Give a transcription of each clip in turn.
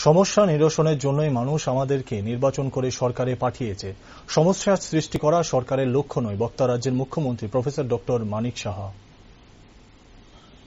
সমস্যা নিরসনের জন্যই মানুষ আমাদেরকে নির্বাচন করে সরকারে পাঠিয়েছে। সমস্যা সৃষ্টি করা সরকারের লক্ষ্য নয়, বক্তা রাজ্যের মুখ্যমন্ত্রী professor doctor Manik Saha.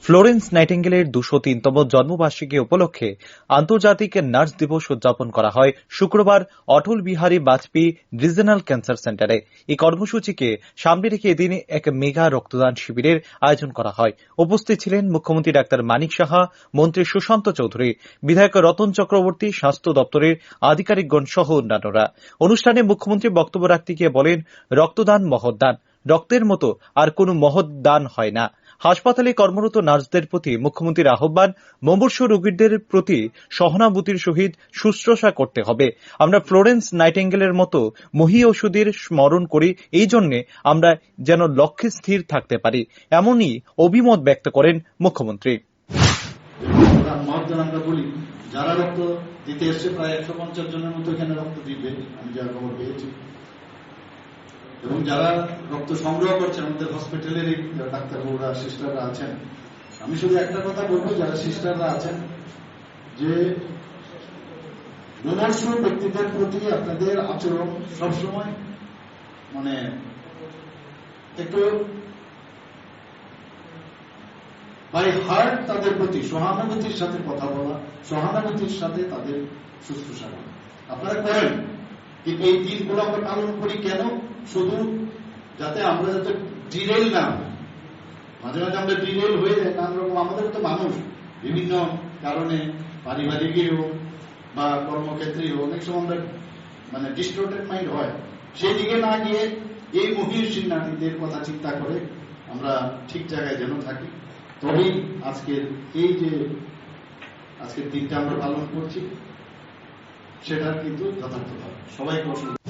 Florence নাইটিঙ্গেলের ২০৩তম জন্মবার্ষিকী উপলক্ষে আন্তর্জাতিক নার্স দিবস উদযাপন করা হয় শুক্রবার অটল বিহারী বাজপেয়ী রিজনাল ক্যান্সার সেন্টারে। এই কর্মসূচিকে সামনে রেখে এদিন এক মেগা রক্তদান শিবিরের আয়োজন করা হয়। উপস্থিত ছিলেন মুখ্যমন্ত্রী ডাক্তার মানিক সাহা, মন্ত্রী সুশান্ত চৌধুরী, বিধায়ক রতন চক্রবর্তী, স্বাস্থ্য দপ্তরের আধিকারিকগণ সহ অন্যান্যরা। অনুষ্ঠানে মুখ্যমন্ত্রী বক্তব্য রাখতে গিয়ে বলেন, রক্তদান মহৎ দান, রক্তের মতো আর কোনো মহৎ দান হয় না। হাসপাতালে কর্মরত নার্সদের প্রতি মুখ্যমন্ত্রীর আহ্বান, মুমূর্ষু রোগীদের প্রতি সহানুভূতির সহিত শুশ্রূষা করতে হবে। আমরা ফ্লোরেন্স নাইটিঙ্গেলের মতো মহীয়সীদের স্মরণ করি, এই জন্য আমরা যেন লক্ষ্যে স্থির থাকতে পারি, এমনই অভিমত ব্যক্ত করেন মুখ্যমন্ত্রী। আমরা বলি যারা রক্ত দিতে এসছে প্রায় 150 জনের মতো এখানে রক্ত দিবে, আমি যা খবর পেয়েছি, এবং যারা রক্ত সংগ্রহ করছেন আমাদের হসপিটালের ডাক্তারবাবুরা, সিস্টাররা আছেন। আমি শুধু একটা কথা বলবো, যারা সিস্টাররা আছেন, যে মুমূর্ষু ব্যক্তিদের প্রতি আপনাদের আচরণ সবসময় মানে একটু বাই হার্ট তাদের প্রতি সহানুভূতির সাথে কথা বলা, সহানুভূতির সাথে তাদের শুশ্রূষা করা আপনারা করেন। কিন্তু এই দিনগুলো আমরা পালন করি কেন? শুধু যাতে আমরা যাতে ডিরেল না, মাঝে মাঝে আমরা ডিরেল হয়ে যাই। নানা রকম আমাদের তো মানুষ বিভিন্ন কারণে, পারিবারিক হোক বা কর্মক্ষেত্রে হোক, অনেক সময় আমরা মানে ডিস্টোর্টেড মাইন্ড হয়। সেই দিকে না গিয়ে এই মহীয়সী নারীদের কথা চিন্তা করে আমরা ঠিক জায়গায় যেন থাকি, তবেই আজকের এই যে আজকের দিনটা আমরা পালন করছি সেটার কিন্তু যথার্থতা। সবাইকে অসংখ্য।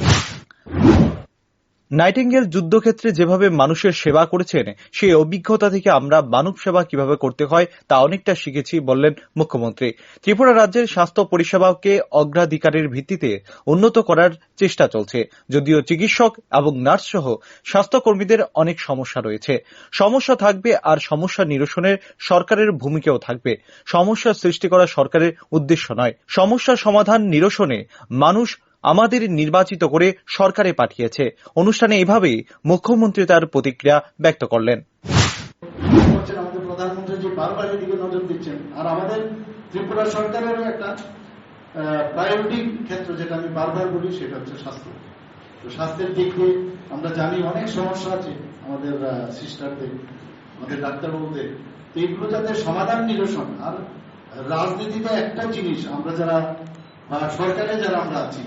নাইটিঙ্গেল যুদ্ধক্ষেত্রে যেভাবে মানুষের সেবা করেছেন, সেই অভিজ্ঞতা থেকে আমরা মানব সেবা কিভাবে করতে হয় তা অনেকটা শিখেছি বললেন মুখ্যমন্ত্রী। ত্রিপুরা রাজ্যের স্বাস্থ্য পরিষেবাকে অগ্রাধিকারের ভিত্তিতে উন্নত করার চেষ্টা চলছে, যদিও চিকিৎসক এবং নার্স সহ স্বাস্থ্যকর্মীদের অনেক সমস্যা রয়েছে। সমস্যা থাকবে, আর সমস্যা নিরসনের সরকারের ভূমিকাও থাকবে। সমস্যা সৃষ্টি করা সরকারের উদ্দেশ্য নয়। সমস্যা সমাধান নিরসনে মানুষ আমাদের নির্বাচিত করে সরকারে পাঠিয়েছে। অনুষ্ঠানে এভাবেই মুখ্যমন্ত্রী তার প্রতিক্রিয়া ব্যক্ত করলেন। আমাদের প্রধানমন্ত্রী যে বারবার এদিকে নজর দিচ্ছেন, আর আমাদের ত্রিপুরা সরকারেরও একটা প্রায়োরিটি ক্ষেত্র যেটা আমি বারবার বলি, সেটা হচ্ছে স্বাস্থ্য। তো স্বাস্থ্যের দিক দিয়ে আমরা জানি অনেক সমস্যা আছে আমাদের সিস্টারদের, আমাদের ডাক্তারবাবুদের। তো এইগুলো যাতে সমাধান নিরসন। আর রাজনীতিতে একটা জিনিস, আমরা যারা সরকারে যারা আমরা আছি,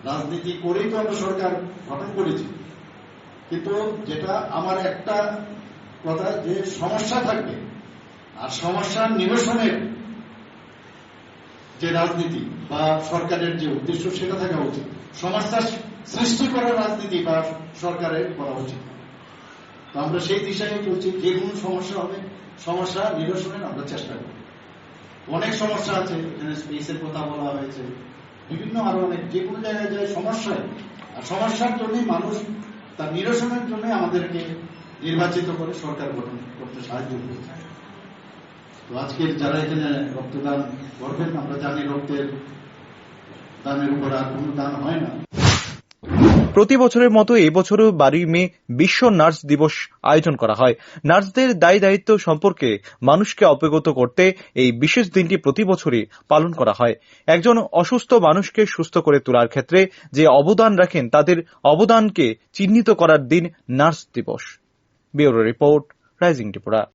রাজনীতি করেই তো আমরা সরকার গঠন করেছি, কিন্তু যেটা আমার একটা কথা, যে সমস্যা থাকবে, আর সমস্যা নিরসনের যে রাজনীতি বা সরকারের যে উদ্দেশ্য সেটা থাকা উচিত। সমস্যা সৃষ্টি করার রাজনীতি বা সরকারের করা উচিত। তো আমরা সেই দিশায় বলছি, যে কোনো সমস্যা হবে সমস্যা নিরসনের আমরা চেষ্টা করি। অনেক সমস্যা আছে, এখানে স্পেসের কথা বলা হয়েছে, বিভিন্ন আরো অনেক, যে কোনো জায়গায় যায় সমস্যায়, আর সমস্যার জন্যই মানুষ তার নিরসনের জন্য আমাদেরকে নির্বাচিত করে সরকার গঠন করতে সাহায্য করছে। তো আজকের যারা এখানে রক্তদান করবেন, আমরা জানি রক্তের দানের উপর আর কোনো দান হয় না। প্রতি বছরের মতো এবছরও 12ই মে বিশ্ব নার্স দিবস আয়োজন করা হয়। নার্সদের দায়ী দায়িত্ব সম্পর্কে মানুষকে অবগত করতে এই বিশেষ দিনটি প্রতি বছরই পালন করা হয়। একজন অসুস্থ মানুষকে সুস্থ করে তোলার ক্ষেত্রে যে অবদান রাখেন, তাদের অবদানকে চিহ্নিত করার দিন নার্স দিবস। Bureau report, rising Tripura.